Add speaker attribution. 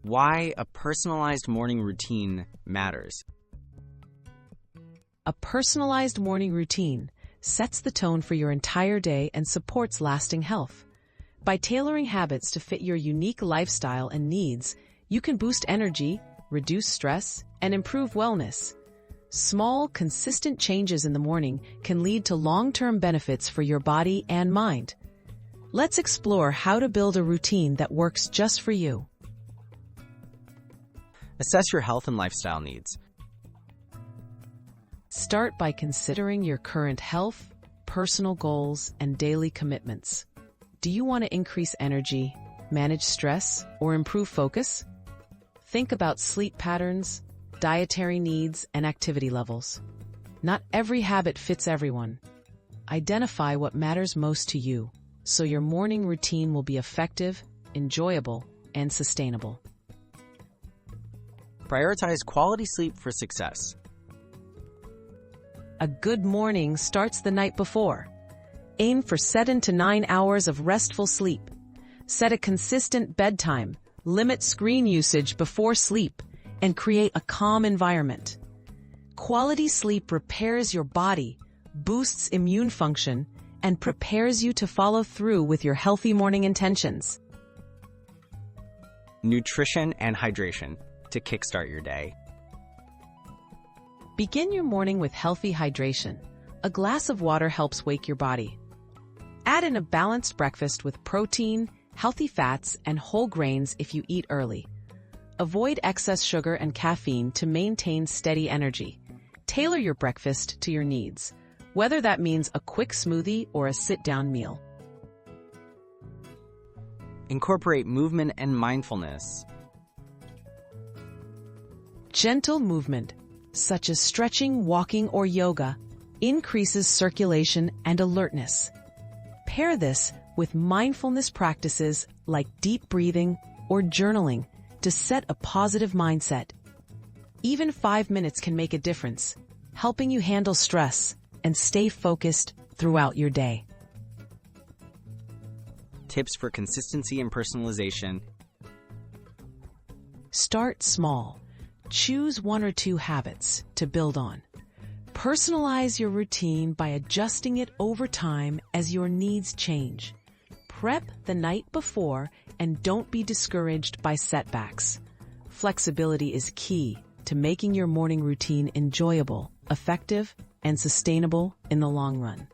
Speaker 1: Why a personalized morning routine matters.
Speaker 2: A personalized morning routine sets the tone for your entire day and supports lasting health. By tailoring habits to fit your unique lifestyle and needs, you can boost energy, reduce stress, and improve wellness. Small, consistent changes in the morning can lead to long-term benefits for your body and mind. Let's explore how to build a routine that works just for you.
Speaker 1: Assess your health and lifestyle needs.
Speaker 2: Start by considering your current health, personal goals, and daily commitments. Do you want to increase energy, manage stress, or improve focus? Think about sleep patterns, dietary needs, and activity levels. Not every habit fits everyone. Identify what matters most to you, so your morning routine will be effective, enjoyable, and sustainable.
Speaker 1: Prioritize quality sleep for success.
Speaker 2: A good morning starts the night before. Aim for 7 to 9 hours of restful sleep. Set a consistent bedtime, limit screen usage before sleep, and create a calm environment. Quality sleep repairs your body, boosts immune function, and prepares you to follow through with your healthy morning intentions.
Speaker 1: Nutrition and hydration to kickstart your day.
Speaker 2: Begin your morning with healthy hydration. A glass of water helps wake your body. Add in a balanced breakfast with protein, healthy fats, and whole grains if you eat early. Avoid excess sugar and caffeine to maintain steady energy. Tailor your breakfast to your needs, whether that means a quick smoothie or a sit-down meal.
Speaker 1: Incorporate movement and mindfulness.
Speaker 2: Gentle movement, such as stretching, walking, or yoga, increases circulation and alertness. Pair this with mindfulness practices like deep breathing or journaling to set a positive mindset. Even 5 minutes can make a difference, helping you handle stress and stay focused throughout your day.
Speaker 1: Tips for consistency and personalization.
Speaker 2: Start small. Choose 1 or 2 habits to build on. Personalize your routine by adjusting it over time as your needs change. Prep the night before and don't be discouraged by setbacks. Flexibility is key to making your morning routine enjoyable, effective, and sustainable in the long run.